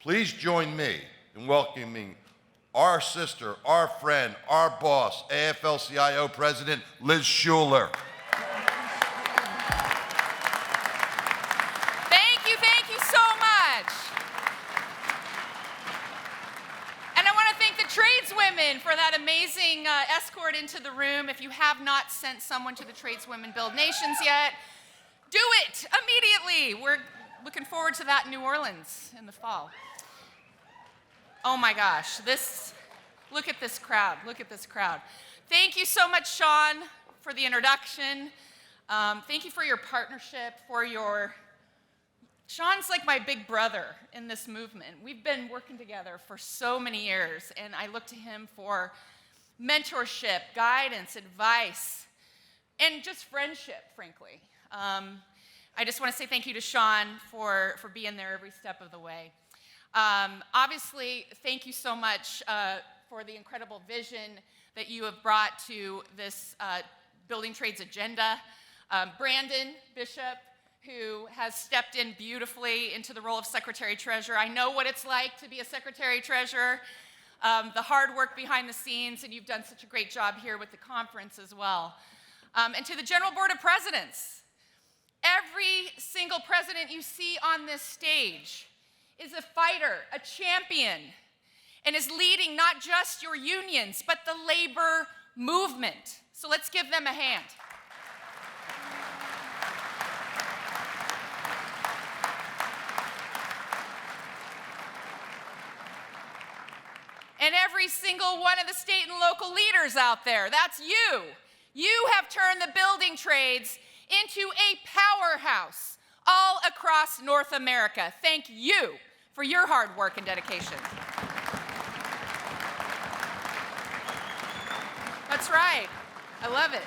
Please join me in welcoming our sister, our friend, our boss, AFL-CIO President Liz Shuler. Thank you so much. And I want to thank the tradeswomen for that amazing escort into the room. If you have not sent someone to the Tradeswomen Build Nations yet, do it immediately. We're looking forward to that in New Orleans in the fall. Oh my gosh, look at this crowd, Thank you so much, Sean, for the introduction. Thank you for your partnership, Sean's like my big brother in this movement. We've been working together for so many years, and I look to him for mentorship, guidance, advice, and just friendship, frankly. I just want to say thank you to Sean for being there every step of the way. Obviously, thank you so much for the incredible vision that you have brought to this building trades agenda. Brandon Bishop, who has stepped in beautifully into the role of Secretary-Treasurer. I know what it's like to be a Secretary-Treasurer, the hard work behind the scenes, and you've done such a great job here with the conference as well. And to the General Board of Presidents, every single president you see on this stage is a fighter, a champion, and is leading not just your unions, but the labor movement. So let's give them a hand. And every single one of the state and local leaders out there, that's you. You have turned the building trades into a powerhouse all across North America. Thank you for your hard work and dedication. That's right. I love it.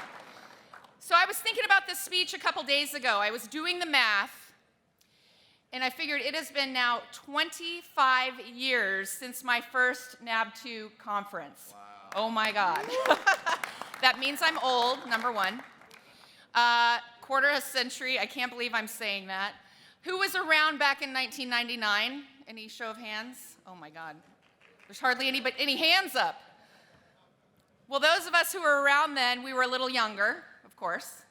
So I was thinking about this speech a couple days ago. I was doing the math, and I figured it has been now 25 years since my first NAB2 conference. Wow. Oh my God. That means I'm old, number one. Quarter of a century, I can't believe I'm saying that. Who was around back in 1999? Any show of hands? Oh my God. There's hardly any hands up. Well, those of us who were around then, we were a little younger, of course.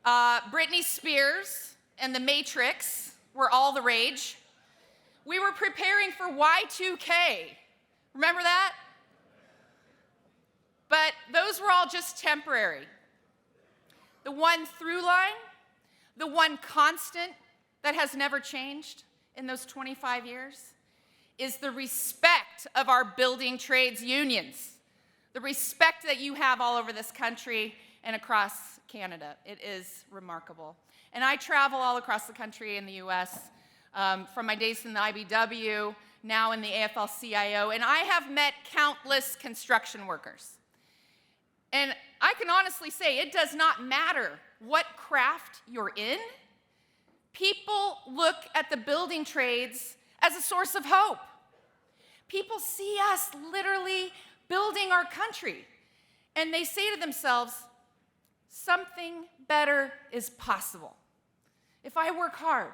Britney Spears and The Matrix were all the rage. We were preparing for Y2K. Remember that? But those were all just temporary. The one through line, the one constant that has never changed in those 25 years is the respect of our building trades unions, the respect that you have all over this country and across Canada. It is remarkable. And I travel all across the country in the US, from my days in the IBW, now in the AFL-CIO, and I have met countless construction workers. And I can honestly say it does not matter what craft you're in. People look at the building trades as a source of hope. People see us literally building our country, and they say to themselves, something better is possible. If I work hard,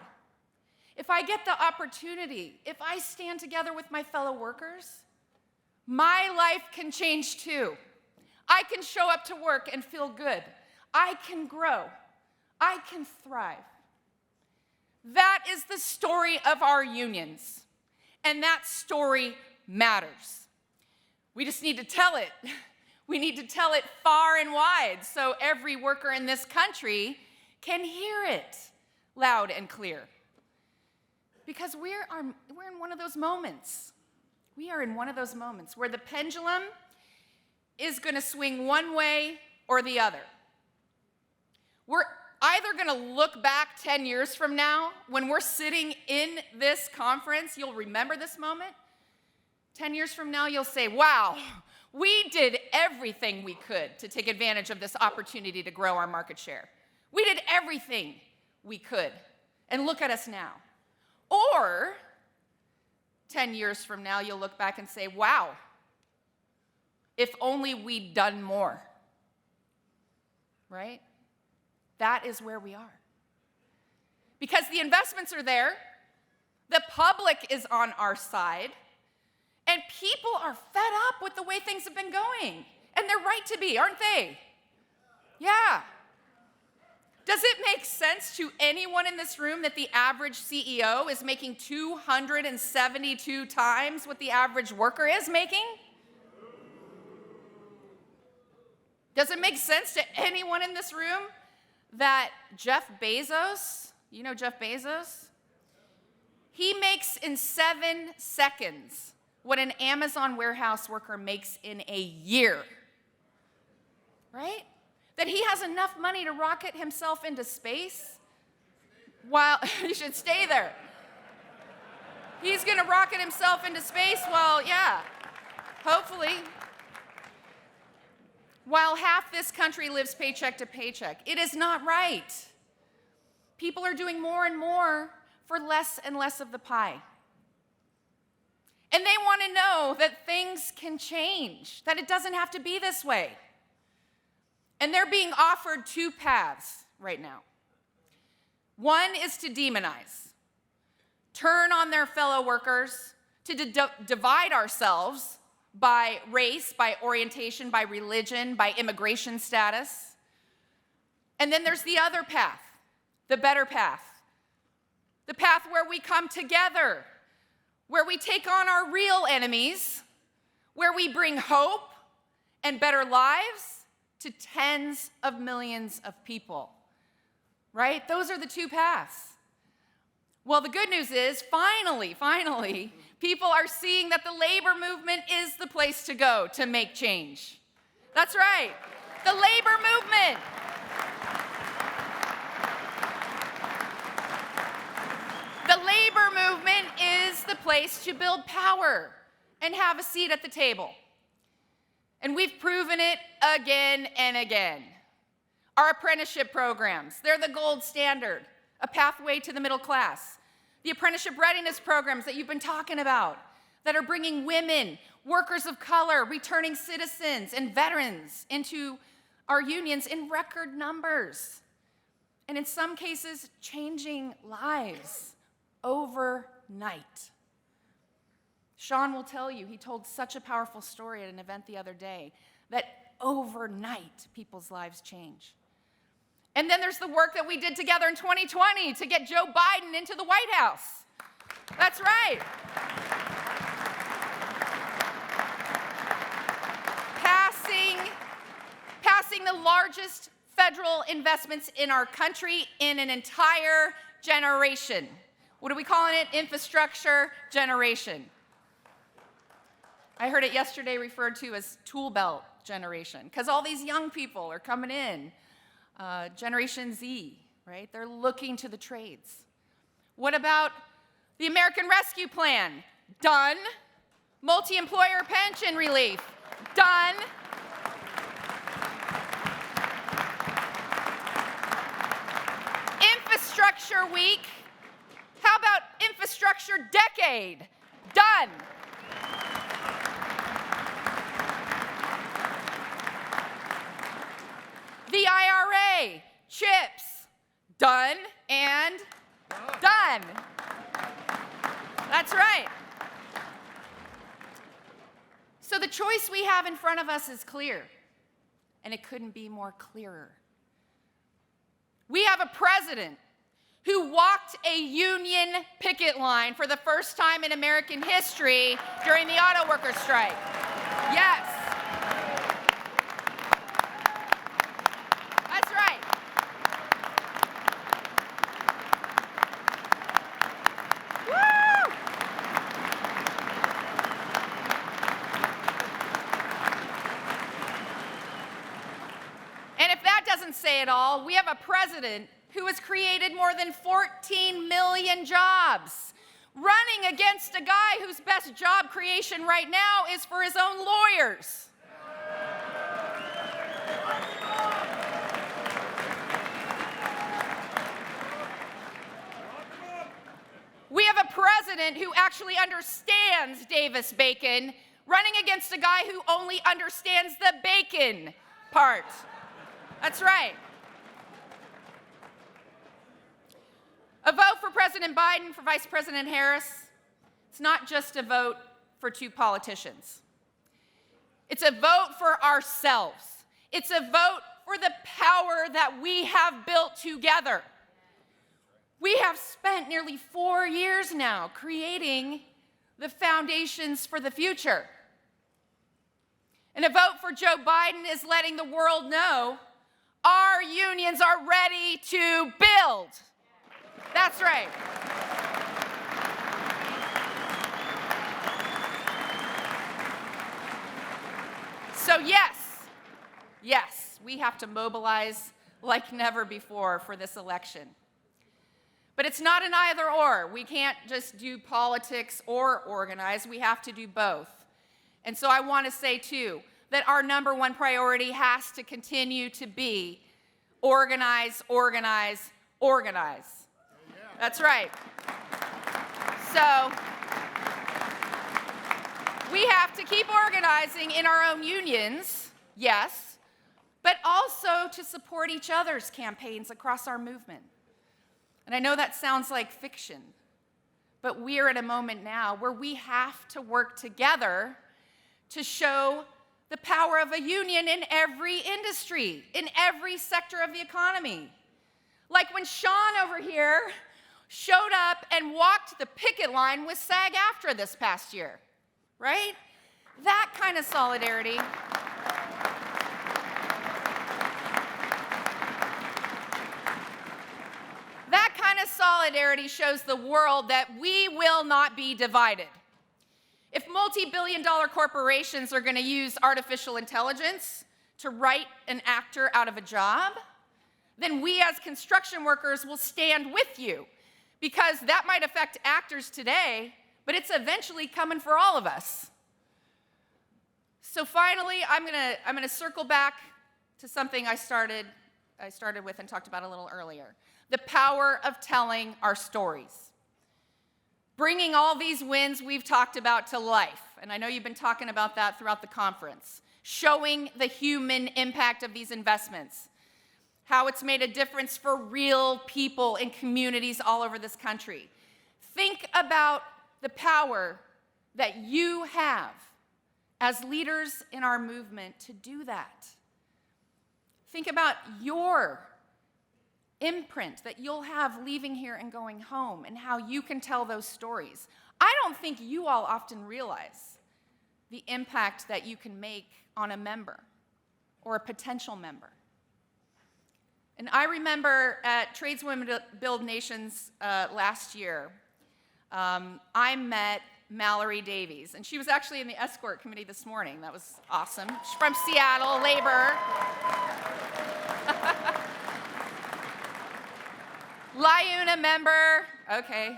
if I get the opportunity, if I stand together with my fellow workers, my life can change too. I can show up to work and feel good. I can grow. I can thrive. That is the story of our unions, and that story matters. We just need to tell it. We need to tell it far and wide so every worker in this country can hear it loud and clear. Because we're in one of those moments. We are in one of those moments where the pendulum is going to swing one way or the other. We're either going to look back 10 years from now, when we're sitting in this conference, you'll remember this moment. 10 years from now, you'll say, wow, we did everything we could to take advantage of this opportunity to grow our market share. We did everything we could, and look at us now. Or 10 years from now, you'll look back and say, wow, if only we'd done more, right? That is where we are. Because the investments are there, The public is on our side. And people are fed up with the way things have been going. And they're right to be, aren't they? Yeah. Does it make sense to anyone in this room that the average CEO is making 272 times what the average worker is making? Does it make sense to anyone in this room that Jeff Bezos, you know Jeff Bezos? He makes in 7 seconds what an Amazon warehouse worker makes in a year, right? That he has enough money to rocket himself into space while, you should stay there. He's gonna rocket himself into space while, yeah, hopefully, while half this country lives paycheck to paycheck. It is not right. People are doing more and more for less and less of the pie. And they want to know that things can change, that it doesn't have to be this way. And they're being offered 2 paths right now. One is to demonize, turn on their fellow workers, to divide ourselves by race, by orientation, by religion, by immigration status. And then there's the other path, the better path, the path where we come together, where we take on our real enemies, where we bring hope and better lives to tens of millions of people, right? Those are the 2 paths. Well, the good news is, finally, people are seeing that the labor movement is the place to go to make change. That's right, the labor movement. The labor movement is the place to build power and have a seat at the table. And we've proven it again and again. Our apprenticeship programs, they're the gold standard, a pathway to the middle class. The apprenticeship readiness programs that you've been talking about, that are bringing women, workers of color, returning citizens, and veterans into our unions in record numbers. And in some cases, changing lives overnight. Sean will tell you, he told such a powerful story at an event the other day, that overnight people's lives change. And then there's the work that we did together in 2020 to get Joe Biden into the White House. That's right. Passing the largest federal investments in our country in an entire generation. What are we calling it? Infrastructure generation. I heard it yesterday referred to as tool belt generation, because all these young people are coming in, Generation Z, right? They're looking to the trades. What about the American Rescue Plan? Done. Multi-employer pension relief? Done. Infrastructure Week? How about Infrastructure Decade? Done. The IRA, chips, done and done. That's right. So the choice we have in front of us is clear, and it couldn't be more clearer. We have a president who walked a union picket line for the first time in American history during the auto workers' strike. Yes. That's right. Woo! And if that doesn't say it all, we have a president who has created more than 14 million jobs, running against a guy whose best job creation right now is for his own lawyers. We have a president who actually understands Davis-Bacon, running against a guy who only understands the bacon part. That's right. A vote for President Biden, for Vice President Harris, it's not just a vote for two politicians. It's a vote for ourselves. It's a vote for the power that we have built together. We have spent nearly 4 years now creating the foundations for the future. And a vote for Joe Biden is letting the world know our unions are ready to build. That's right. So yes, we have to mobilize like never before for this election. But it's not an either or. We can't just do politics or organize. We have to do both. And so I want to say, too, that our number one priority has to continue to be organize, organize, organize. Yeah. That's right. So we have to keep organizing in our own unions, yes, but also to support each other's campaigns across our movement. And I know that sounds like fiction, but we're at a moment now where we have to work together to show the power of a union in every industry, in every sector of the economy. Like when Sean over here showed up and walked the picket line with SAG-AFTRA this past year, right? That kind of solidarity. That kind of solidarity shows the world that we will not be divided. If multi-billion-dollar corporations are going to use artificial intelligence to write an actor out of a job, then we as construction workers will stand with you, because that might affect actors today, but it's eventually coming for all of us. So finally, I'm gonna circle back to something I started with and talked about a little earlier. The power of telling our stories. Bringing all these wins we've talked about to life. And I know you've been talking about that throughout the conference. Showing the human impact of these investments. How it's made a difference for real people in communities all over this country. Think about the power that you have as leaders in our movement to do that. Think about your imprint that you'll have leaving here and going home, and how you can tell those stories. I don't think you all often realize the impact that you can make on a member or a potential member. And I remember at Tradeswomen Build Nations last year, I met Mallory Davies, and she was actually in the escort committee this morning. That was awesome. She's from Seattle, labor. LIUNA member, okay.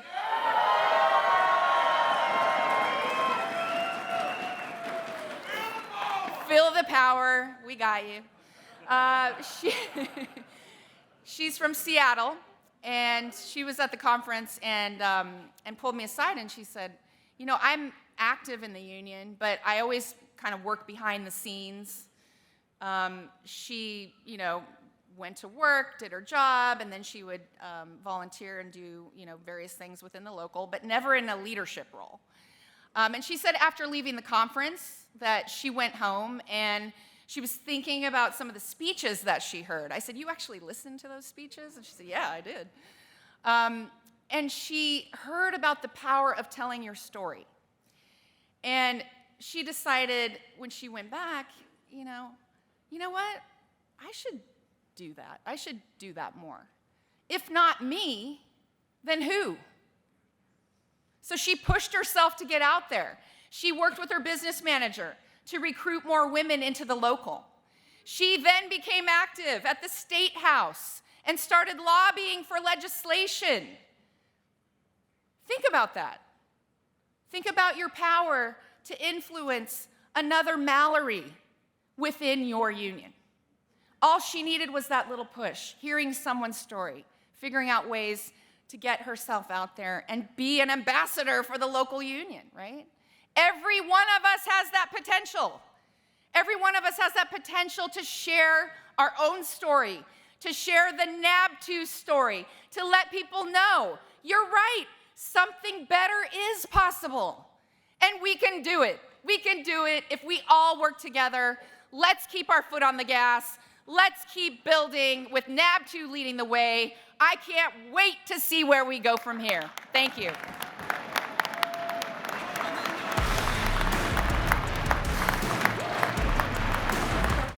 Feel the power, we got you. She's from Seattle, and she was at the conference and pulled me aside, and she said, you know, I'm active in the union, but I always kind of work behind the scenes. She, you know, went to work, did her job, and then she would volunteer and do, you know, various things within the local, but never in a leadership role. And she said after leaving the conference that she went home and she was thinking about some of the speeches that she heard. I said, you actually listened to those speeches? And she said, yeah, I did. And she heard about the power of telling your story. And she decided when she went back, you know what? I should do that. I should do that more. If not me, then who? So she pushed herself to get out there. She worked with her business manager to recruit more women into the local. She then became active at the State House and started lobbying for legislation. Think about that. Think about your power to influence another Mallory within your union. All she needed was that little push, hearing someone's story, figuring out ways to get herself out there and be an ambassador for the local union, right? Every one of us has that potential. Every one of us has that potential to share our own story, to share the NAB2 story, to let people know, you're right, something better is possible. And we can do it. We can do it if we all work together. Let's keep our foot on the gas. Let's keep building with NAB2 leading the way. I can't wait to see where we go from here. Thank you.